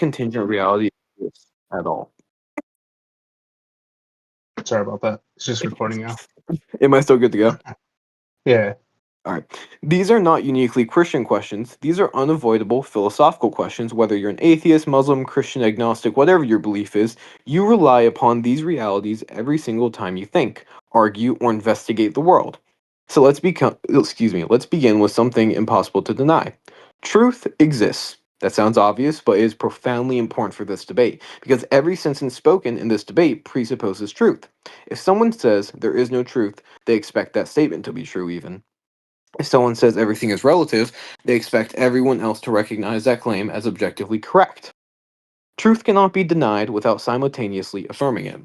contingent reality exists at all. Sorry about that. It's just recording now. Am I still good to go? Yeah. All right. These are not uniquely Christian questions. These are unavoidable philosophical questions. Whether you're an atheist, Muslim, Christian, agnostic, whatever your belief is, you rely upon these realities every single time you think, argue, or investigate the world. So let's begin with something impossible to deny. Truth exists. That sounds obvious, but it is profoundly important for this debate because every sentence spoken in this debate presupposes truth. If someone says there is no truth, they expect that statement to be true even. If someone says everything is relative, they expect everyone else to recognize that claim as objectively correct. Truth cannot be denied without simultaneously affirming it.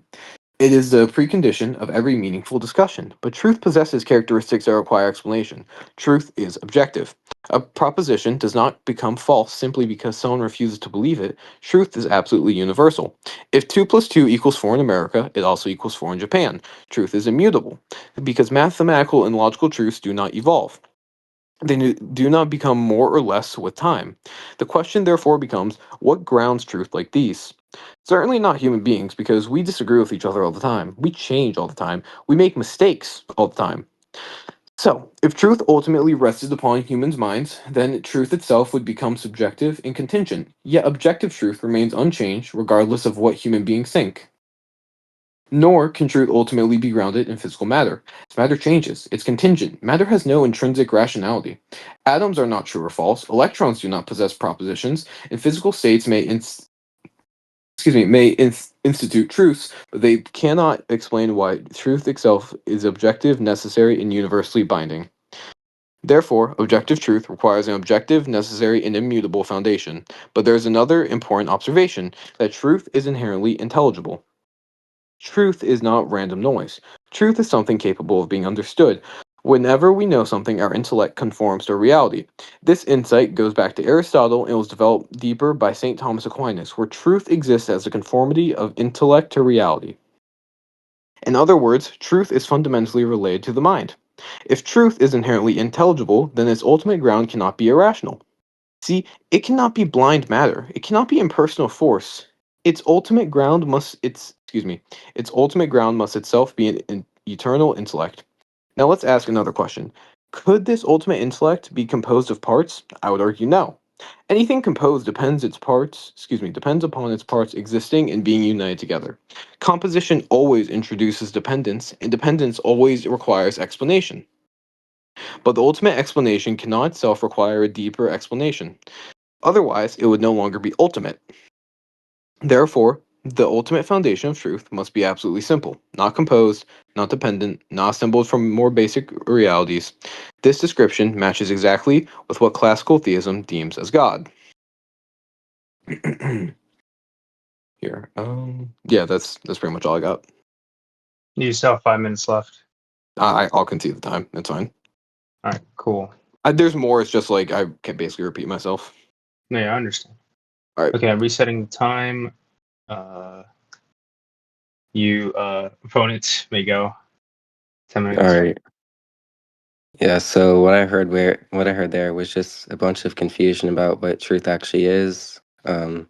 It is the precondition of every meaningful discussion, but truth possesses characteristics that require explanation. Truth is objective. A proposition does not become false simply because someone refuses to believe it. Truth is absolutely universal. If 2 plus 2 equals 4 in America, it also equals 4 in Japan. Truth is immutable because mathematical and logical truths do not evolve. They do not become more or less with time. The question therefore becomes, what grounds truth like these? Certainly not human beings, because we disagree with each other all the time. We change all the time. We make mistakes all the time. So, if truth ultimately rested upon humans' minds, then truth itself would become subjective and contingent. Yet objective truth remains unchanged regardless of what human beings think. Nor can truth ultimately be grounded in physical matter. As matter changes, it's contingent. Matter has no intrinsic rationality. Atoms are not true or false. Electrons do not possess propositions, and physical states may institute truths, but they cannot explain why truth itself is objective, necessary, and universally binding. Therefore, objective truth requires an objective, necessary, and immutable foundation. But there is another important observation that truth is inherently intelligible. Truth is not random noise. Truth is something capable of being understood. Whenever we know something, our intellect conforms to reality. This insight goes back to Aristotle and was developed deeper by St. Thomas Aquinas, where truth exists as a conformity of intellect to reality. In other words, truth is fundamentally related to the mind. If truth is inherently intelligible, then its ultimate ground cannot be irrational. See, it cannot be blind matter. It cannot be impersonal force. Its ultimate ground must itself be an eternal intellect. Now let's ask another question. Could this ultimate intellect be composed of parts? I would argue no. Anything composed depends upon its parts existing and being united together. Composition always introduces dependence, and dependence always requires explanation. But the ultimate explanation cannot itself require a deeper explanation. Otherwise, it would no longer be ultimate. Therefore, the ultimate foundation of truth must be absolutely simple, not composed, not dependent, not assembled from more basic realities. This description matches exactly with what classical theism deems as God. Here, yeah, that's pretty much all I got. You still have 5 minutes left. I'll concede the time. It's fine. All right, cool. There's more. It's just like I can basically repeat myself. No, yeah, I understand. All right. Okay, I'm resetting the time. You opponents may go. 10 minutes. All right. Yeah, so what I heard there was just a bunch of confusion about what truth actually is. I'm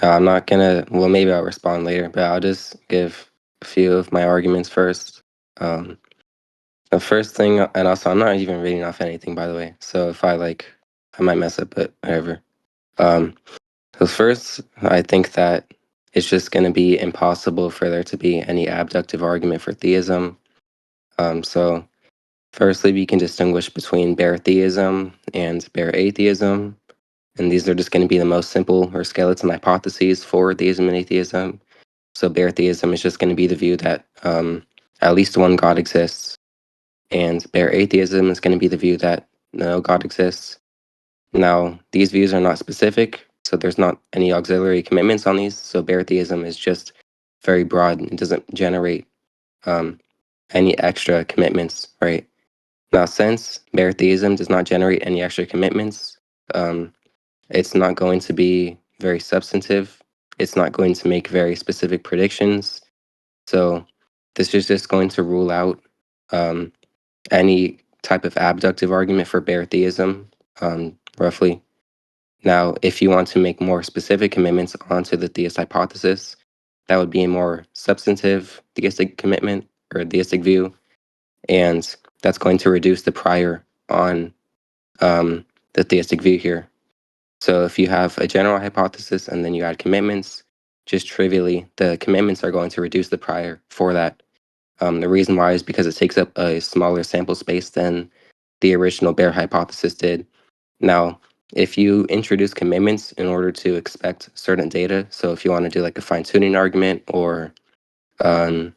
not gonna, well, maybe I'll respond later, but I'll just give a few of my arguments first. The first thing, and also I'm not even reading off anything, by the way, so if I might mess up, but whatever. So first, I think that it's just going to be impossible for there to be any abductive argument for theism. So firstly, we can distinguish between bare theism and bare atheism. And these are just going to be the most simple or skeleton hypotheses for theism and atheism. So bare theism is just going to be the view that at least one God exists. And bare atheism is going to be the view that no God exists. Now, these views are not specific, so there's not any auxiliary commitments on these. So bare theism is just very broad. It doesn't generate any extra commitments, right? Now, since bare theism does not generate any extra commitments, it's not going to be very substantive. It's not going to make very specific predictions. So this is just going to rule out any type of abductive argument for bare theism, roughly. Now, if you want to make more specific commitments onto the theist hypothesis, that would be a more substantive theistic commitment or theistic view, and that's going to reduce the prior on the theistic view here. So if you have a general hypothesis and then you add commitments, just trivially, the commitments are going to reduce the prior for that. The reason why is because it takes up a smaller sample space than the original bare hypothesis did. Now, if you introduce commitments in order to expect certain data, so if you want to do like a fine-tuning argument or um,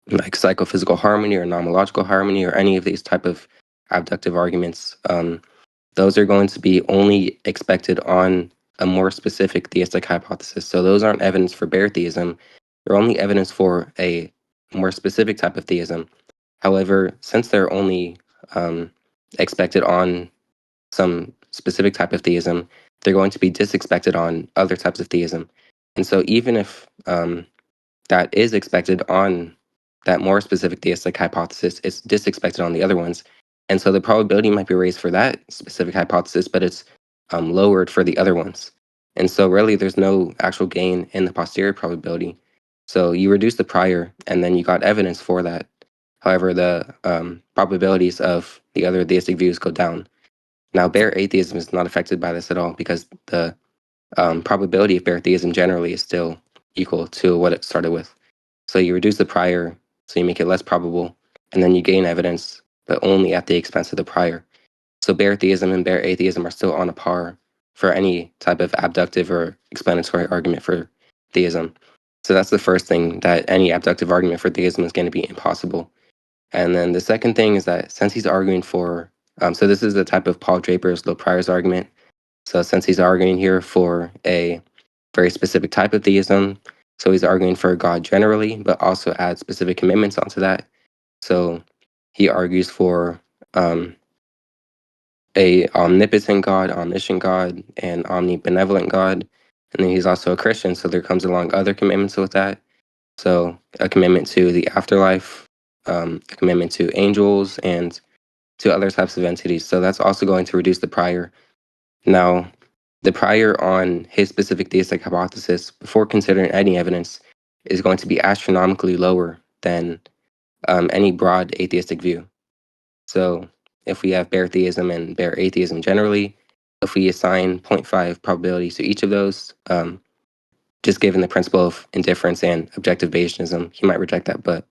like psychophysical harmony or nomological harmony or any of these type of abductive arguments, those are going to be only expected on a more specific theistic hypothesis. So those aren't evidence for bare theism. They're only evidence for a more specific type of theism. However, since they're only expected on some specific type of theism, they're going to be disexpected on other types of theism. And so even if that is expected on that more specific theistic hypothesis, it's disexpected on the other ones. And so the probability might be raised for that specific hypothesis, but it's lowered for the other ones. And so really there's no actual gain in the posterior probability. So you reduce the prior and then you got evidence for that. However, the probabilities of the other theistic views go down. Now, bare atheism is not affected by this at all because the probability of bare theism generally is still equal to what it started with. So you reduce the prior, so you make it less probable, and then you gain evidence, but only at the expense of the prior. So bare theism and bare atheism are still on a par for any type of abductive or explanatory argument for theism. So that's the first thing, that any abductive argument for theism is going to be impossible. And then the second thing is that since he's arguing for, so this is the type of Paul Draper's low priors argument. So since he's arguing here for a very specific type of theism, so he's arguing for God generally, but also adds specific commitments onto that. So he argues for a omnipotent God, omniscient God, and omnibenevolent God. And then he's also a Christian, so there comes along other commitments with that. So a commitment to the afterlife, a commitment to angels, and to other types of entities. So that's also going to reduce the prior. Now, the prior on his specific theistic hypothesis, before considering any evidence, is going to be astronomically lower than any broad atheistic view. So if we have bare theism and bare atheism generally, if we assign 0.5 probabilities to each of those, just given the principle of indifference and objective Bayesianism, he might reject that. But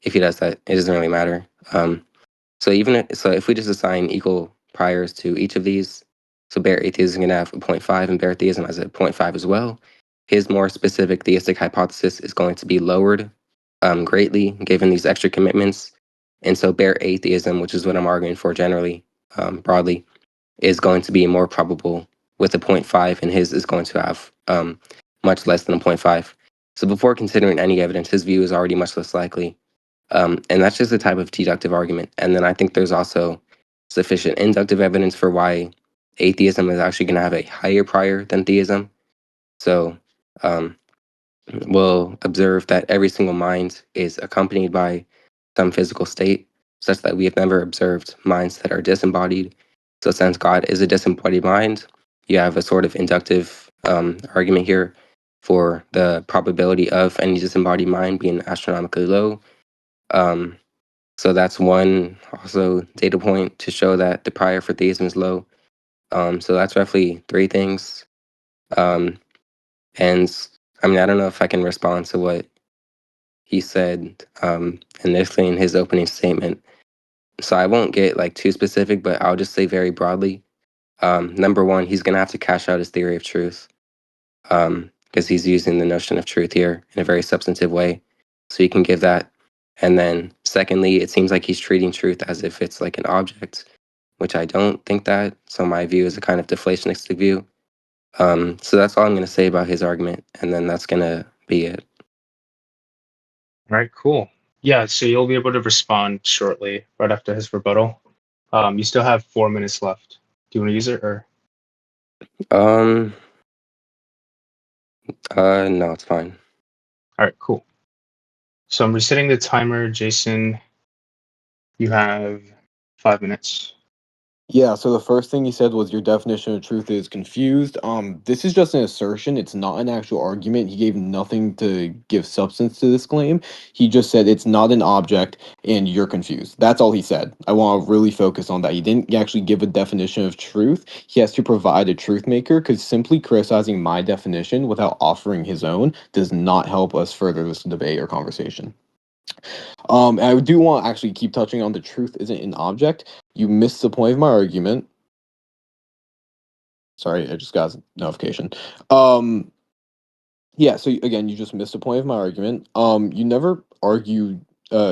if he does that, it doesn't really matter. So if we just assign equal priors to each of these, so bare atheism is going to have a 0.5 and bare theism has a 0.5 as well. His more specific theistic hypothesis is going to be lowered greatly given these extra commitments. And so bare atheism, which is what I'm arguing for generally, broadly, is going to be more probable with a 0.5, and his is going to have much less than a 0.5. So before considering any evidence, his view is already much less likely. And that's just a type of deductive argument. And then I think there's also sufficient inductive evidence for why atheism is actually going to have a higher prior than theism. So um, we'll observe that every single mind is accompanied by some physical state, such that we have never observed minds that are disembodied. So since God is a disembodied mind, you have a sort of inductive argument here for the probability of any disembodied mind being astronomically low. Um, so that's one also data point to show that the prior for theism is low. So that's roughly three things. Um, and I mean, I don't know if I can respond to what he said initially in his opening statement. So I won't get like too specific, but I'll just say very broadly. Number one, he's going to have to cash out his theory of truth because he's using the notion of truth here in a very substantive way. So you can give that. And then secondly, it seems like he's treating truth as if it's like an object, which I don't think that. So my view is a kind of deflationistic view. So that's all I'm going to say about his argument. And then that's going to be it. All right, cool. Yeah, so you'll be able to respond shortly, right after his rebuttal. You still have 4 minutes left. Do you want to use it or? Um, no, it's fine. All right, cool. So I'm resetting the timer, Jason. You have 5 minutes. Yeah, so the first thing he said was your definition of truth is confused. This is just an assertion. It's not an actual argument. He gave nothing to give substance to this claim. He just said it's not an object and you're confused. That's all he said. I want to really focus on that. He didn't actually give a definition of truth. He has to provide a truth maker because simply criticizing my definition without offering his own does not help us further this debate or conversation. I do want to actually keep touching on the truth isn't an object. You missed the point of my argument. Sorry, I just got a notification. Um, yeah, so again, you just missed the point of my argument. You never argued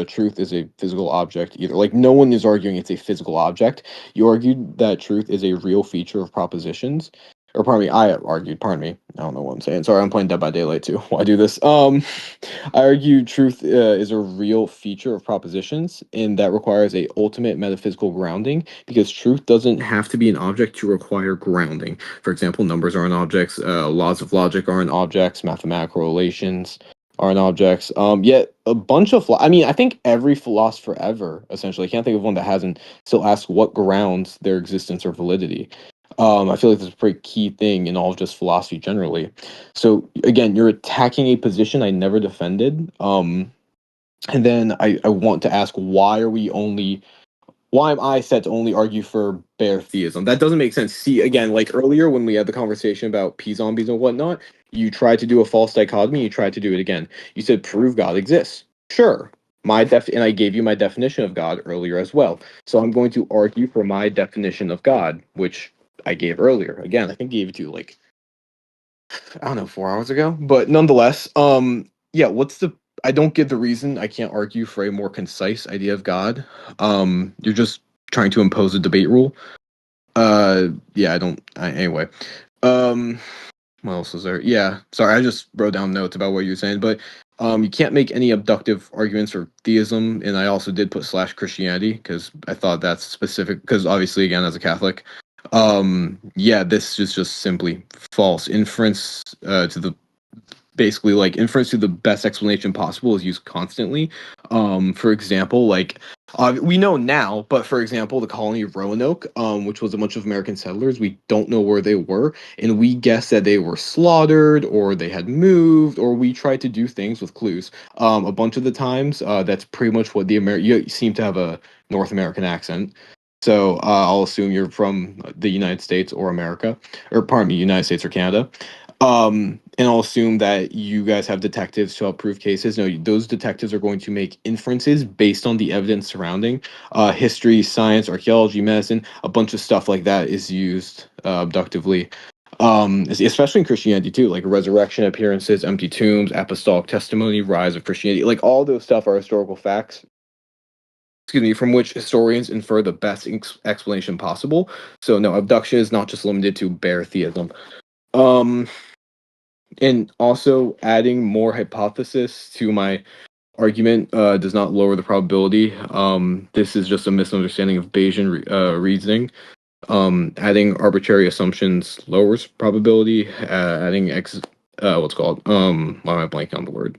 truth is a physical object either. Like no one is arguing it's a physical object. You argued that truth is a real feature of propositions. Or pardon me, I argued, pardon me. I don't know what I'm saying. Sorry, I'm playing Dead by Daylight too. Why do this? I argue truth is a real feature of propositions, and that requires a ultimate metaphysical grounding because truth doesn't have to be an object to require grounding. For example, numbers aren't objects, laws of logic aren't objects, mathematical relations aren't objects. Yet a bunch of, I mean, I think every philosopher ever, essentially, I can't think of one that hasn't still asked what grounds their existence or validity. I feel like that's a pretty key thing in all of just philosophy generally. So again, you're attacking a position I never defended. And then I want to ask why am I set to only argue for bare theism? That doesn't make sense. See, again, like earlier when we had the conversation about pea zombies and whatnot, you tried to do a false dichotomy, you tried to do it again. You said prove God exists. Sure. And I gave you my definition of God earlier as well. So I'm going to argue for my definition of God, which I gave earlier. Again, I think I gave it to you like I don't know, 4 hours ago. But nonetheless, yeah, I don't get the reason I can't argue for a more concise idea of God. You're just trying to impose a debate rule. Yeah, anyway. Um, what else is there? Yeah, sorry, I just wrote down notes about what you're saying, but you can't make any abductive arguments for theism, and I also did put slash Christianity because I thought that's specific. Because obviously, again, as a Catholic, yeah, this is just simply false inference to the basically like inference to the best explanation possible is used constantly. For example, like we know now, but for example, the colony of Roanoke, which was a bunch of American settlers, we don't know where they were, and we guess that they were slaughtered or they had moved, or we tried to do things with clues. A bunch of the times, that's pretty much what you seem to have a North American accent. So I'll assume you're from the United States or America, or pardon me, United States or Canada. And I'll assume that you guys have detectives to help prove cases. No, those detectives are going to make inferences based on the evidence surrounding history, science, archaeology, medicine, a bunch of stuff like that is used abductively. Especially in Christianity too, like resurrection appearances, empty tombs, apostolic testimony, rise of Christianity, like all those stuff are historical facts. Excuse me, from which historians infer the best explanation possible. So no, abduction is not just limited to bare theism. Um, and also adding more hypothesis to my argument does not lower the probability. This is just a misunderstanding of Bayesian reasoning. Adding arbitrary assumptions lowers probability. Adding what's called why am I blanking on the word?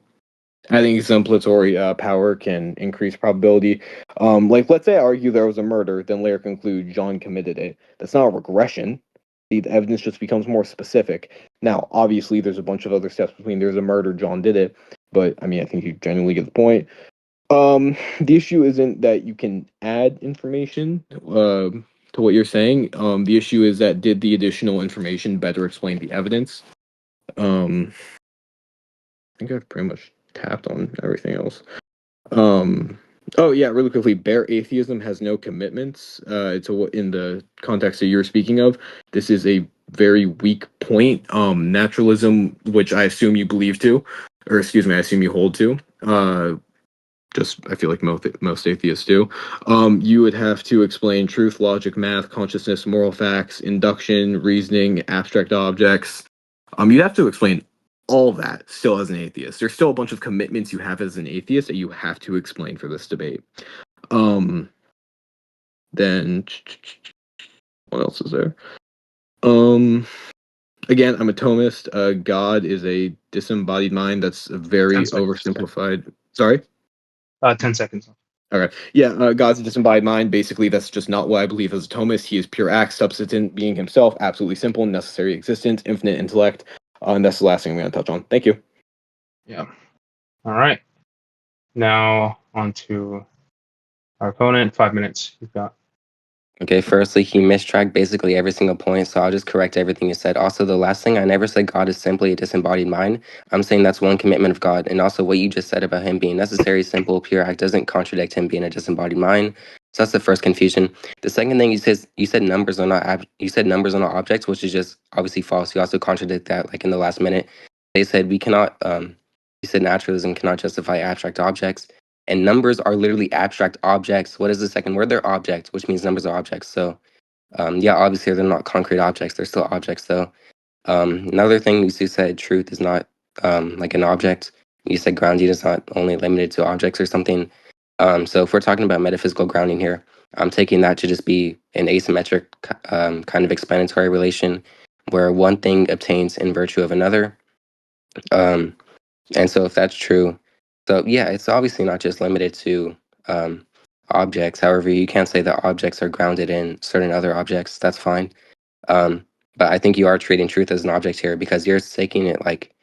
Adding exemplatory power can increase probability. Like let's say I argue there was a murder, then later conclude John committed it. That's not a regression. The evidence just becomes more specific. Now, obviously, there's a bunch of other steps between there's a murder, John did it, but I mean, I think you genuinely get the point. The issue isn't that you can add information to what you're saying. The issue is that did the additional information better explain the evidence? I think I've pretty much tapped on everything else. Um, oh yeah, really quickly, bare atheism has no commitments. To what in the context that you're speaking of, this is a very weak point. Naturalism, which I assume you believe to, or excuse me, I assume you hold to. Just I feel like most atheists do. You would have to explain truth, logic, math, consciousness, moral facts, induction, reasoning, abstract objects. You'd have to explain all that still as an atheist. There's still a bunch of commitments you have as an atheist that you have to explain for this debate. Um, then what else is there? Um, Again, I'm a Thomist. God is a disembodied mind. That's a very 10 seconds. oversimplified. Sorry. 10 seconds. Okay. Yeah, God's a disembodied mind. Basically, that's just not what I believe as a Thomist. He is pure act, subsistent being himself, absolutely simple, necessary existence, infinite intellect. And that's the last thing I'm going to touch on. Thank you. Yeah. All right. Now on to our opponent. 5 minutes. You've got. Okay, firstly, he mistracked basically every single point, so I'll just correct everything you said. Also, the last thing, I never said God is simply a disembodied mind. I'm saying that's one commitment of God. And also, what you just said about him being necessary, simple, pure act doesn't contradict him being a disembodied mind. So that's the first confusion. The second thing you said numbers are not you said numbers are not objects, which is just obviously false. You also contradict that, like in the last minute. They said we cannot. You said naturalism cannot justify abstract objects. And numbers are literally abstract objects. What is the second word? They're objects, which means numbers are objects. So, yeah, obviously they're not concrete objects. They're still objects, though. Another thing you said, truth is not like an object. You said grounding is not only limited to objects or something. So if we're talking about metaphysical grounding here, I'm taking that to just be an asymmetric kind of explanatory relation where one thing obtains in virtue of another. Um, and so if that's true, so yeah, it's obviously not just limited to um, objects. However, you can't say that objects are grounded in certain other objects. That's fine. Um, but I think you are treating truth as an object here because you're taking it like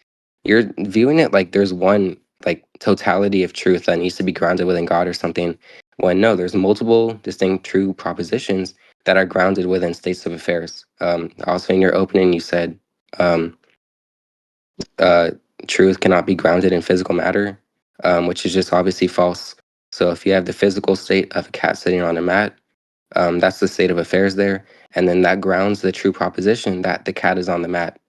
you're viewing it like there's one like totality of truth that needs to be grounded within God or something. When no, there's multiple distinct true propositions that are grounded within states of affairs. Also, in your opening, you said um, uh, truth cannot be grounded in physical matter, which is just obviously false. So if you have the physical state of a cat sitting on a mat, that's the state of affairs there, and then that grounds the true proposition that the cat is on the mat.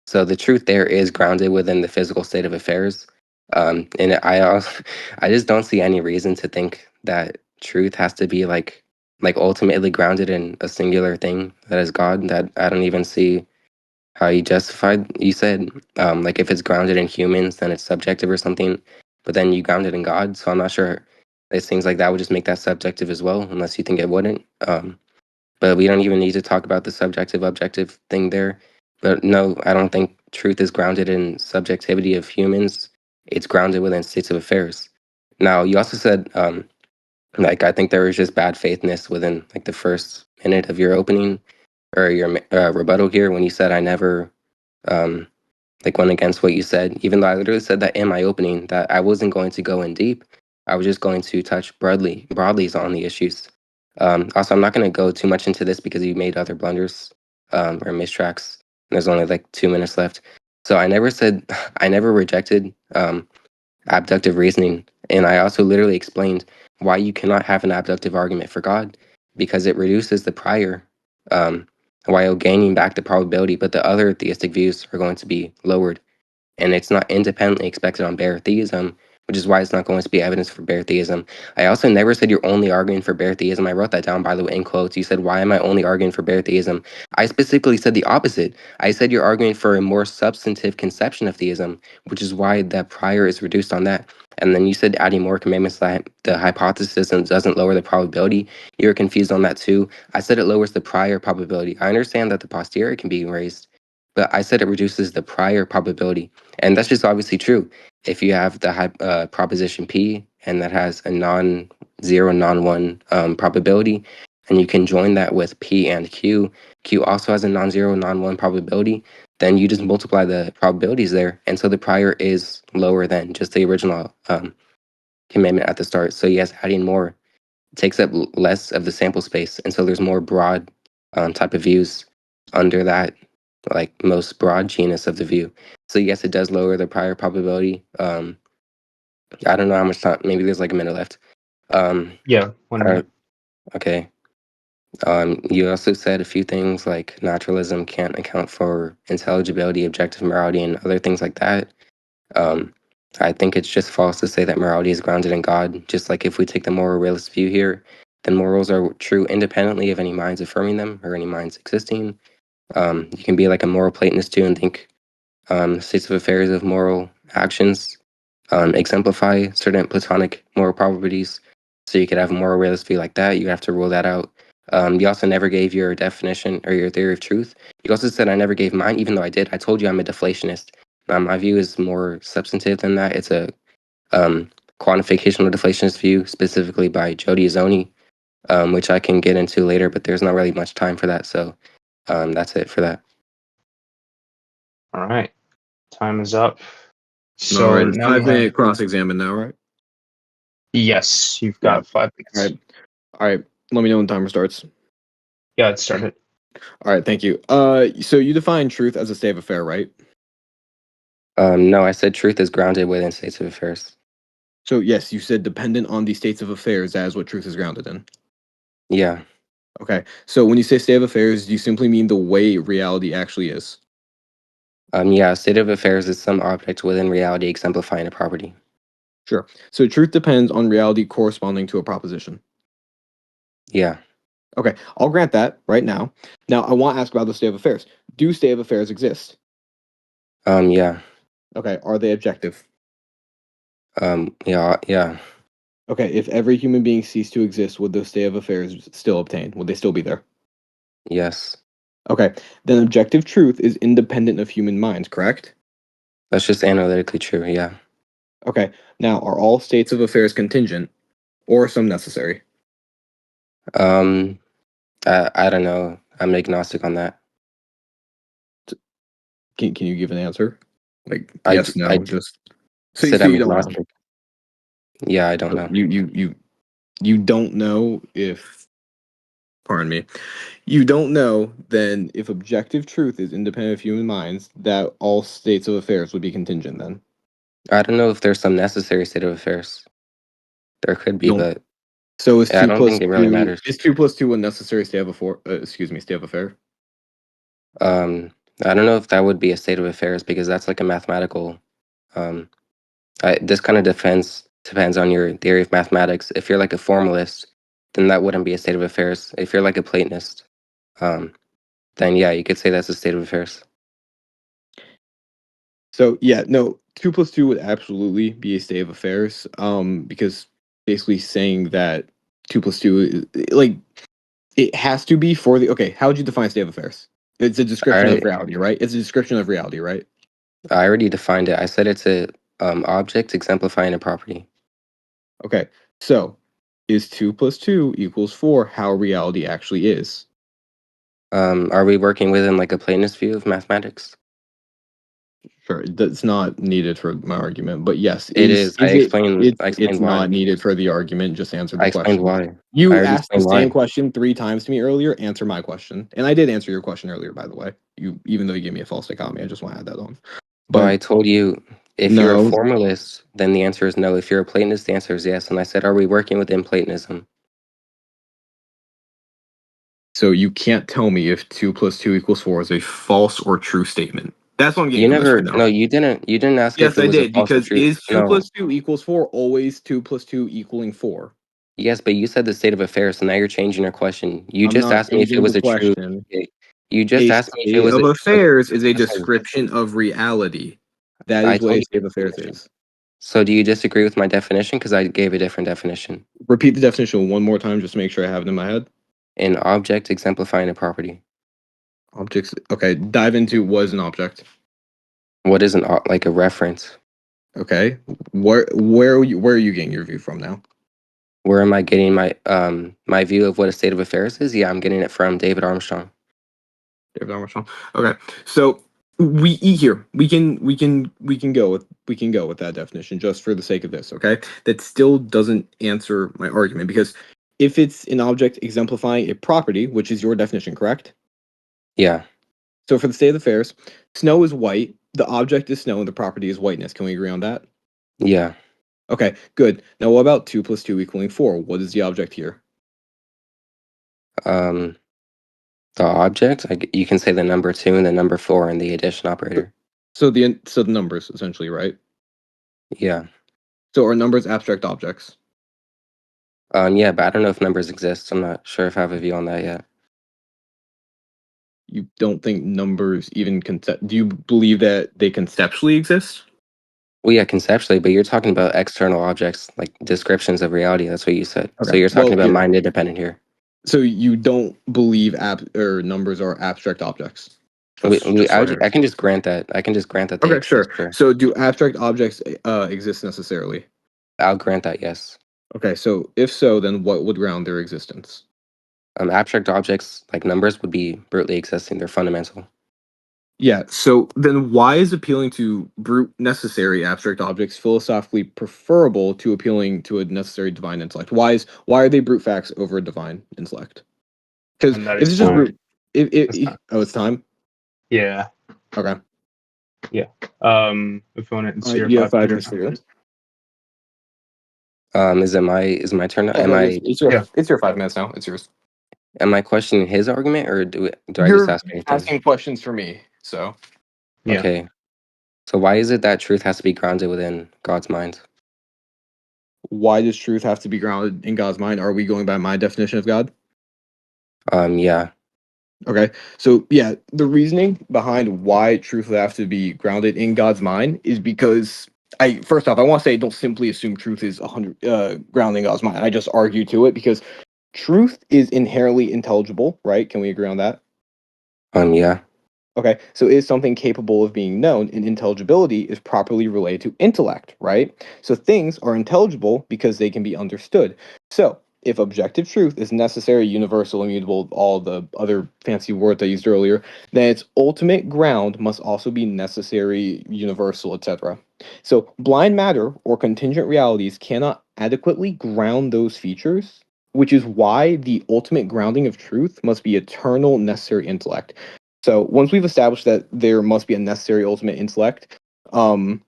So the truth there is grounded within the physical state of affairs, and I just don't see any reason to think that truth has to be like ultimately grounded in a singular thing that is God. That I don't even see how you justified. You said like if it's grounded in humans, then it's subjective or something, but then you ground it in God. So I'm not sure. It seems like that would just make that subjective as well, unless you think it wouldn't. But we don't even need to talk about the subjective objective thing there. But no, I don't think truth is grounded in subjectivity of humans. It's grounded within states of affairs. Now, you also said like I think there was just bad faithness within like the first minute of your opening or your rebuttal here when you said I never um, like went against what you said, even though I literally said that in my opening that I wasn't going to go in deep. I was just going to touch broadly on the issues. Also, I'm not going to go too much into this because you made other blunders or mistracks. And there's only like 2 minutes left. So I never said I never rejected abductive reasoning, and I also literally explained why you cannot have an abductive argument for God because it reduces the prior um, while gaining back the probability, but the other theistic views are going to be lowered and it's not independently expected on bare theism, which is why it's not going to be evidence for bare theism. I also never said you're only arguing for bare theism. I wrote that down, by the way, in quotes. You said, why am I only arguing for bare theism? I specifically said the opposite. I said you're arguing for a more substantive conception of theism, which is why that prior is reduced on that. And then you said adding more commandments that the hypothesis doesn't lower the probability. You're confused on that too. I said it lowers the prior probability. I understand that the posterior can be raised, but I said it reduces the prior probability. And that's just obviously true. If you have the proposition P and that has a non-zero, non-one probability, and you can join that with P and Q, Q also has a non-zero, non-one probability, then you just multiply the probabilities there. And so the prior is lower than just the original commandment at the start. So yes, adding more takes up less of the sample space. And so there's more broad type of views under that like most broad genus of the view. So yes, it does lower the prior probability. I don't know how much time. Maybe there's like a minute left. Um, Yeah, 1 minute. okay. You also said a few things like naturalism can't account for intelligibility, objective morality, and other things like that. Um, I think it's just false to say that morality is grounded in God. Just like if we take the moral realist view here, then morals are true independently of any minds affirming them or any minds existing. You can be like a moral Platonist too and think states of affairs of moral actions exemplify certain Platonic moral properties. So you could have a moral realist view like that. You have to rule that out. You also never gave your definition or your theory of truth. You also said I never gave mine, even though I did. I told you I'm a deflationist. My view is more substantive than that. It's a quantificational deflationist view, specifically by Jody Azoni, which I can get into later, but there's not really much time for that. So that's it for that. All right. Time is up. All So right, it's now we 5 minute have, cross examine now, right? yes, you've Yeah. got 5 minutes. All right. All right. Let me know when the timer starts. Yeah, it started. All right, thank you. So you define truth as a state of affair, right? No, I said truth is grounded within states of affairs. So yes, you said dependent on the states of affairs. That is what truth is grounded in. Yeah. Okay. So when you say state of affairs, do you simply mean the way reality actually is? Yeah, state of affairs is some object within reality exemplifying a property. Sure. So truth depends on reality corresponding to a proposition. Yeah. Okay, I'll grant that right now. Now I want to ask about the state of affairs. Do state of affairs exist? Yeah. Okay, are they objective? Yeah. Okay, if every human being ceased to exist, would the state of affairs still obtain? Would they still be there? Yes. Okay, then objective truth is independent of human minds, correct? That's just analytically true. Yeah. Okay, now are all states of affairs contingent or some necessary? Um, I don't know. I'm agnostic on that. Can you give an answer? Like yes, I no, just said so I'm you don't know. agnostic. Yeah, I don't So know. you don't know if, pardon me, you don't know then if objective truth is independent of human minds, that all states of affairs would be contingent then. I don't know if there's some necessary state of affairs. There could You be, don't. but So is I two don't plus think it really two matters. is 2 plus 2 a necessary state of state of affair? Um, I don't know if that would be a state of affairs because that's like a mathematical. Um, this kind of depends on your theory of mathematics. If you're like a formalist, then that wouldn't be a state of affairs. If you're like a Platonist, um, then yeah, you could say that's a state of affairs. So yeah, no, 2 plus 2 would absolutely be a state of affairs. Because basically saying that 2 plus 2 is like it has to be for the okay. How would you define state of affairs? It's a description I of reality, right? It's a description of reality, right? I already defined it. I said it's a object exemplifying a property. Okay, so is 2 plus 2 equals 4 how reality actually is? Are we working within like a Platonist view of mathematics? Sure, that's not needed for my argument, but yes, It is. is it I it's explained not why. needed for the argument. Just answer I the explained question. why. I You already asked the explained same why. question 3 times to me earlier. Answer my question, and I did answer your question earlier, by the way. You even though you gave me a false dichotomy, I just want to add that on. Well, But I told you if you're a no, formalist, then the answer is no. If you're a Platonist, the answer is yes. And I said, are we working within Platonism? so you can't tell me if 2 plus 2 equals 4 is a false or true statement. That's what I'm getting You from this right never. now. No, you didn't. You didn't ask if Yes, it I was a did false or because true. is two No. plus two equals 4 always 2 plus 2 equaling 4? Yes, but you said the state of affairs, so now you're changing your question. You I'm just not asked me if it changing the was a true. question. You just A asked me if it state was of a. affairs is a Listen, description of reality. That I is what told a you state of the affairs definition. is. So do you disagree with my definition? Because I gave a different definition. Repeat the definition one more time just to make sure I have it in my head. An object exemplifying a property. Objects. Okay, dive into what is an object. What is like a reference? Okay, where are you getting your view from now? Where am I getting my view of what a state of affairs is? Yeah, I'm getting it from David Armstrong. David Armstrong. Okay, so we can go with that definition just for the sake of this. Okay, that still doesn't answer my argument because if it's an object exemplifying a property, which is your definition, correct? Yeah, So for the state of affairs, snow is white, the object is snow, and the property is whiteness. Can we agree on that? yeah. Okay, good. Now what about 2 plus 2 equaling 4? What is the object here? Um, the object. You can say the number two and the number four in the addition operator. So the numbers essentially, right? Yeah. So are numbers abstract objects? Yeah, but I don't know if numbers exist. I'm not sure if I have a view on that yet. You don't think numbers even do you believe that they conceptually exist? Well, yeah, conceptually, but you're talking about external objects, like descriptions of reality. That's what you said. So Okay. you're Well, talking about here. mind independent here. So you don't believe numbers are abstract objects? Just so I I can understand. just grant that. I can just grant that they Okay, exist. sure. Sure. So do abstract objects exist necessarily? I'll grant that, yes. Okay, so if so, then what would ground their existence? Abstract objects like numbers would be brutally existing. They're fundamental. Yeah, so then why is appealing to brute necessary abstract objects philosophically preferable to appealing to a necessary divine intellect? Why are they brute facts over a divine intellect? Because And that if is it's just time. brute, That's time. oh, it's time. Yeah. Okay, Yeah. If you want to insert your you have 5 5 minutes minutes now. to do. Is my turn? Yeah, Am I Yeah. it's your 5 minutes now. It's yours. am I questioning his argument, or do I just You're ask anything? asking questions for me, so Yeah. Okay. So why is it that truth has to be grounded within God's mind? why does truth have to be grounded in God's mind? Are we going by my definition of God? Yeah. Okay. So yeah, the reasoning behind why truth would have to be grounded in God's mind is because I first off I want to say don't simply assume truth is 100 grounding God's mind. I just argue to it because truth is inherently intelligible, right? Can we agree on that? Yeah. Okay, so is something capable of being known, and intelligibility is properly related to intellect, right? So things are intelligible because they can be understood. So if objective truth is necessary, universal, immutable, all the other fancy words I used earlier, then its ultimate ground must also be necessary, universal, etc. So blind matter or contingent realities cannot adequately ground those features, which is why the ultimate grounding of truth must be eternal, necessary intellect. So once we've established that there must be a necessary ultimate intellect, um,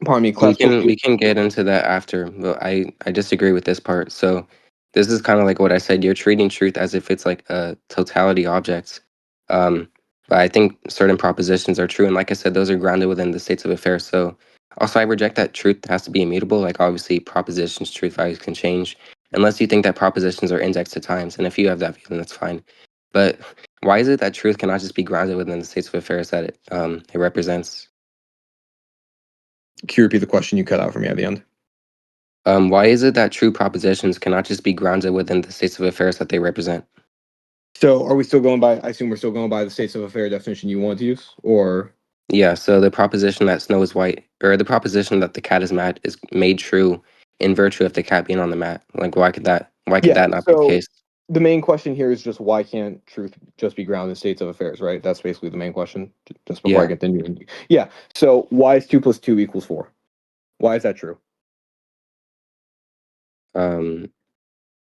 pardon me, We classical can view. we can get into that after, but I disagree with this part. So this is kind of like what I said. You're treating truth as if it's like a totality object. Um, but I think certain propositions are true, and like I said, those are grounded within the states of affairs. So also, I reject that truth has to be immutable. Like obviously, propositions, truth values can change unless you think that propositions are indexed to times. And if you have that view, then that's fine. But why is it that truth cannot just be grounded within the states of affairs that it represents? Can you repeat the question you cut out for me at the end? Why is it that true propositions cannot just be grounded within the states of affairs that they represent? So are we still going by? I assume we're still going by the states of affair definition you want to use, or Yeah, so the proposition that snow is white, or the proposition that the cat is mad, is made true in virtue of the cat being on the mat. Like, why could yeah. that not be the So case? the main question here is just why can't truth just be grounded in states of affairs, right? That's basically the main question. Just before I Yeah. get into yeah. So why is 2 + 2 = 4? Why is that true? Um,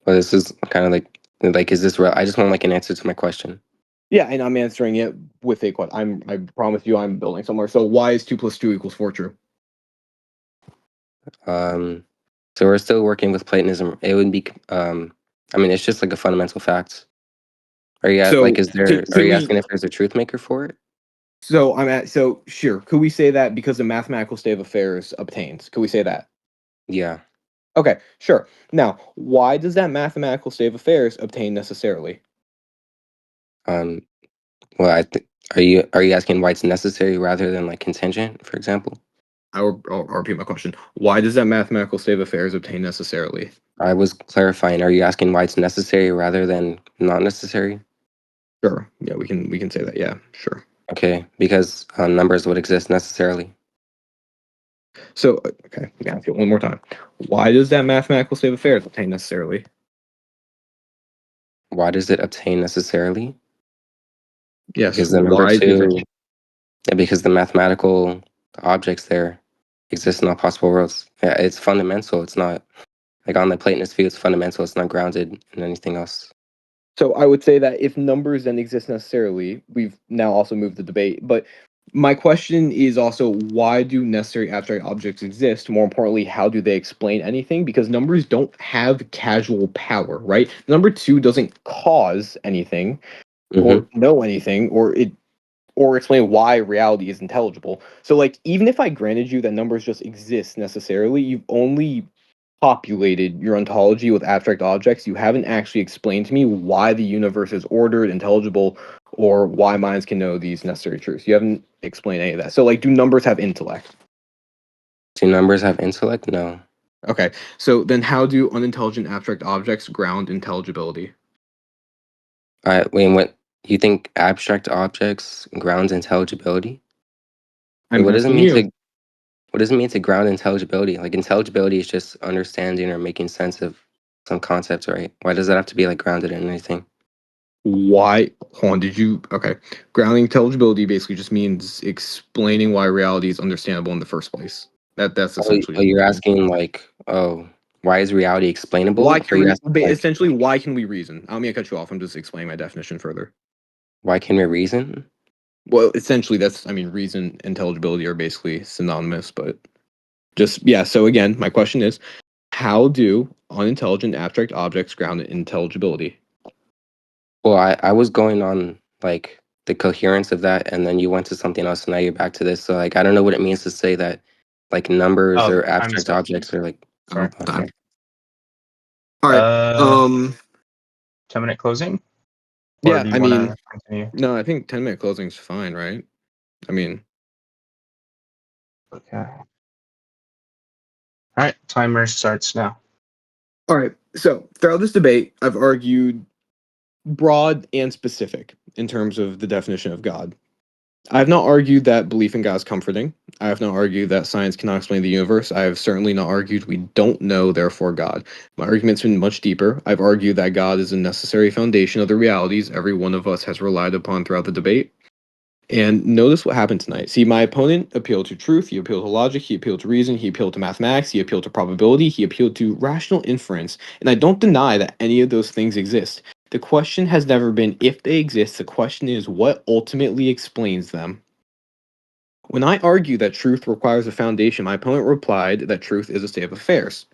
well, this is kind of like, is this real? I just want like an answer to my question. Yeah, and I'm answering it with a question. I promise you, I'm building somewhere. So why is 2 + 2 = 4 true? Um, so we're still working with Platonism. It would be, I mean, it's just like a fundamental fact. So Are can you we? asking if there's a truth maker for it? So I'm at. So sure. Could we say that because the mathematical state of affairs obtains? Could we say that? Yeah. Okay, sure. Now, why does that mathematical state of affairs obtain necessarily? Um, well, are you asking why it's necessary rather than like contingent, for example? I'll repeat my question. Why does that mathematical state of affairs obtain necessarily? I was clarifying. Are you asking why it's necessary rather than not necessary? Sure. Yeah, we can say that. Yeah, sure. Okay, because numbers would exist necessarily. So okay, we gotta do it one more time. Why does that mathematical state of affairs obtain necessarily? Why does it obtain necessarily? Yes. Because the number Why does it? two, yeah, because the mathematical objects there exist in all possible worlds. Yeah, it's fundamental. It's not like on the Platonist view. It's fundamental. It's not grounded in anything else. So I would say that if numbers then exist necessarily, we've now also moved the debate. But my question is also why do necessary abstract objects exist? More importantly, how do they explain anything? Because numbers don't have casual power, right? Number two doesn't cause anything Mm-hmm. or know anything or explain why reality is intelligible. So like even if I granted you that numbers just exist necessarily, you've only populated your ontology with abstract objects. You haven't actually explained to me why the universe is ordered, intelligible, or why minds can know these necessary truths. You haven't explained any of that. So like do numbers have intellect? Do numbers have intellect? No. Okay. So then how do unintelligent abstract objects ground intelligibility? I wait. What you think abstract objects grounds intelligibility? Wait, I'm what does it asking mean you. to? What does it mean to ground intelligibility? Like intelligibility is just understanding or making sense of some concepts, right? Why does that have to be like grounded in anything? Why? Hold on, did you? Okay. Grounding intelligibility basically just means explaining why reality is understandable in the first place. That's Oh, essentially oh, what you're it means. asking like, oh, why is reality Why explainable? Or can you're we, asking like, essentially, why can we reason? I don't mean to cut you off. I'm just explaining my definition further. why can we reason? Well, essentially, that's, I mean, reason, intelligibility are basically synonymous, but just, yeah. So again, my question is, how do unintelligent abstract objects ground in intelligibility? Well, I was going on like the coherence of that, and then you went to something else, and now you're back to this. So like, I don't know what it means to say that like numbers Oh, or time's abstract up. objects are like, Sorry. Time. okay. All right. Uh, 10-minute closing, or Yeah, do you I want mean, to continue? no, I think 10-minute closing's fine, right? I mean, Okay. All right. Timer starts now. all right. So throughout this debate, I've argued broad and specific in terms of the definition of God. I have not argued that belief in God is comforting. I have not argued that science cannot explain the universe. I have certainly not argued we don't know, therefore God. My argument's been much deeper. I've argued that God is a necessary foundation of the realities every one of us has relied upon throughout the debate. And notice what happened tonight. See, my opponent appealed to truth, he appealed to logic, he appealed to reason, he appealed to mathematics, he appealed to probability, he appealed to rational inference. And I don't deny that any of those things exist. The question has never been if they exist, the question is what ultimately explains them. When I argue that truth requires a foundation, my opponent replied that truth is a state of affairs.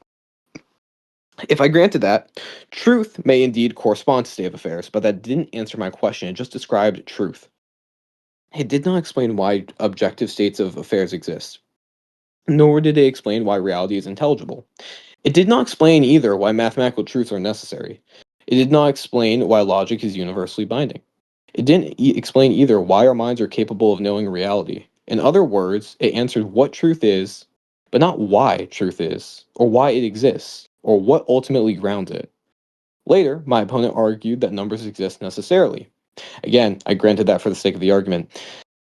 If I granted that, truth may indeed correspond to state of affairs, but that didn't answer my question, it just described truth. It did not explain why objective states of affairs exist, nor did it explain why reality is intelligible. It did not explain either why mathematical truths are necessary. It did not explain why logic is universally binding. It didn't explain either why our minds are capable of knowing reality. In other words, it answered what truth is, but not why truth is, or why it exists, or what ultimately grounds it. Later, my opponent argued that numbers exist necessarily. Again, I granted that for the sake of the argument.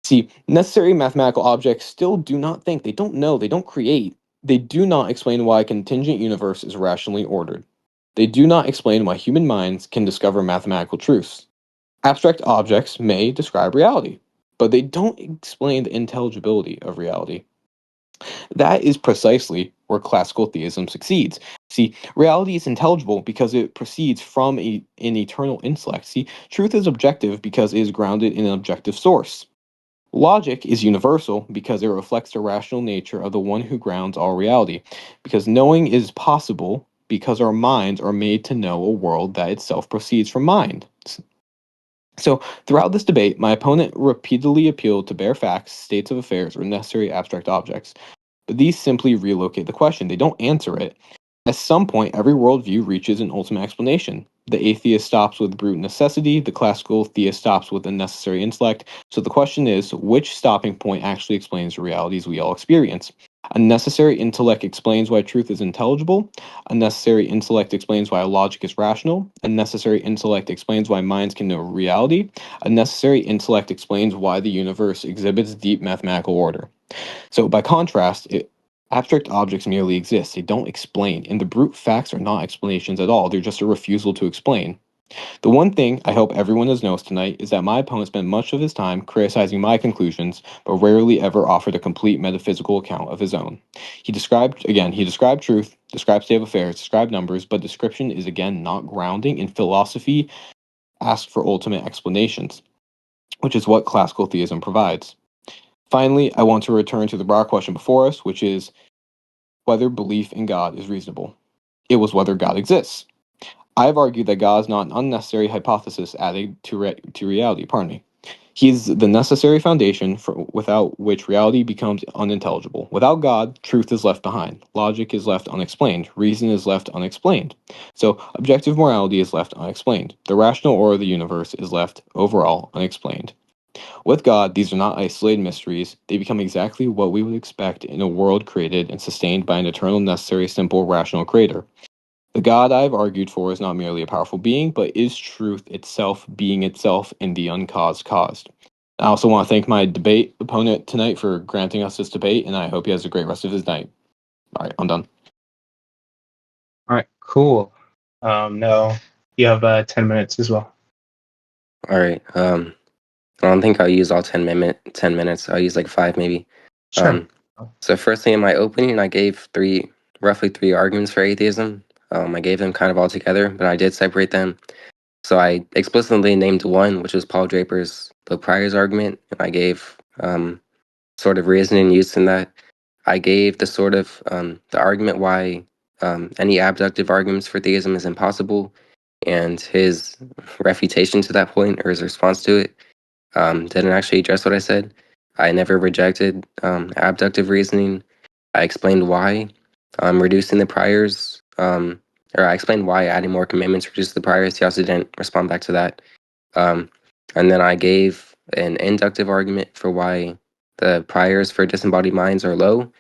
See, necessary mathematical objects still do not think, they don't know, they don't create. They do not explain why a contingent universe is rationally ordered. They do not explain why human minds can discover mathematical truths. Abstract objects may describe reality, but they don't explain the intelligibility of reality. That is precisely where classical theism succeeds. See, reality is intelligible because it proceeds from an eternal intellect. See, truth is objective because it is grounded in an objective source. Logic is universal because it reflects the rational nature of the one who grounds all reality, because knowing is possible because our minds are made to know a world that itself proceeds from mind. So, throughout this debate, my opponent repeatedly appealed to bare facts, states of affairs, or necessary abstract objects. But these simply relocate the question, they don't answer it. At some point, every worldview reaches an ultimate explanation. The atheist stops with brute necessity, the classical theist stops with unnecessary intellect. So the question is, which stopping point actually explains the realities we all experience? Unnecessary intellect explains why truth is intelligible. Unnecessary intellect explains why logic is rational. Unnecessary intellect explains why minds can know reality. Unnecessary intellect explains why the universe exhibits deep mathematical order. So, by contrast, abstract objects merely exist, they don't explain, and the brute facts are not explanations at all, they're just a refusal to explain. The one thing I hope everyone has noticed tonight is that my opponent spent much of his time criticizing my conclusions, but rarely ever offered a complete metaphysical account of his own. He described truth, described state of affairs, described numbers, but description is again not grounding in philosophy, asked for ultimate explanations, which is what classical theism provides. Finally, I want to return to the broad question before us, which is whether belief in God is reasonable. It was whether God exists. I have argued that God is not an unnecessary hypothesis added to reality. Pardon me. He is the necessary foundation without which reality becomes unintelligible. Without God, truth is left behind. Logic is left unexplained. Reason is left unexplained. So, objective morality is left unexplained. The rational order of the universe is left overall unexplained. With God, these are not isolated mysteries. They become exactly what we would expect in a world created and sustained by an eternal, necessary, simple, rational creator. The God I have argued for is not merely a powerful being, but is truth itself, being itself, and the uncaused caused. I also want to thank my debate opponent tonight for granting us this debate, and I hope he has a great rest of his night. All right, I'm done. All right, cool. No, you have 10 minutes as well. All right. I don't think I'll use all 10 minutes. I'll use like 5 maybe. Sure. So firstly, in my opening, I gave roughly three arguments for atheism. I gave them kind of all together, but I did separate them. So I explicitly named one, which was Paul Draper's the priors argument, and I gave sort of reasoning used in that. I gave the sort of the argument why any abductive arguments for theism is impossible, and his refutation to that point or his response to it didn't actually address what I said. I never rejected abductive reasoning. I explained why reducing the priors, or I explained why adding more commandments reduces the priors. He also didn't respond back to that. Um, and then I gave an inductive argument for why the priors for disembodied minds are low.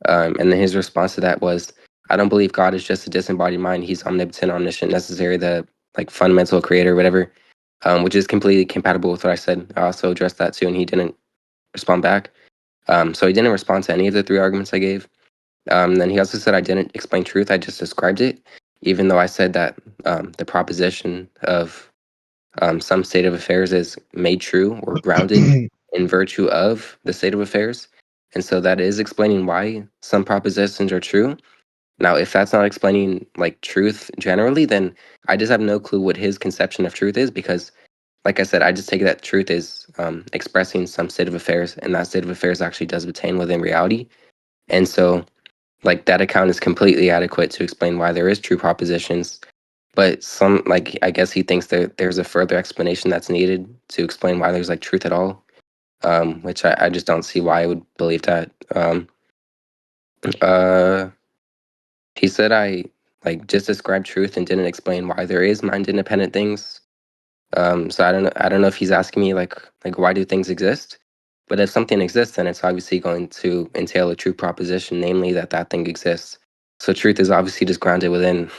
And then his response to that was, I don't believe God is just a disembodied mind. He's omnipotent, omniscient, necessary, the like fundamental creator, whatever, which is completely compatible with what I said. I also addressed that too, and he didn't respond back. So he didn't respond to any of the three arguments I gave. Then he also said I didn't explain truth. I just described it, even though I said that the proposition of some state of affairs is made true or grounded in virtue of the state of affairs. And so that is explaining why some propositions are true. Now, if that's not explaining like truth generally, then I just have no clue what his conception of truth is because, like I said, I just take that truth is expressing some state of affairs, and that state of affairs actually does obtain within reality. And so, like, that account is completely adequate to explain why there is true propositions, but some, like, I guess he thinks that there's a further explanation that's needed to explain why there's like truth at all, which I just don't see why I would believe that. Uh, he said I like just described truth and didn't explain why there is mind independent things. So I don't know if he's asking me like why do things exist? But if something exists, then it's obviously going to entail a true proposition, namely that that thing exists. So truth is obviously just grounded within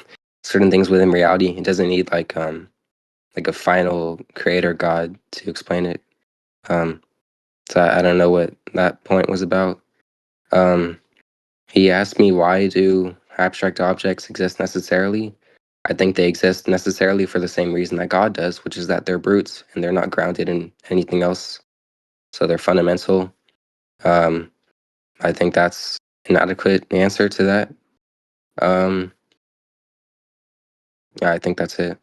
certain things within reality. It doesn't need like a final creator God to explain it. Um, so I don't know what that point was about. Um, he asked me why do abstract objects exist necessarily? I think they exist necessarily for the same reason that God does, which is that they're brutes and they're not grounded in anything else. So they're fundamental. Um, I think that's an adequate answer to that. Yeah, I think that's it.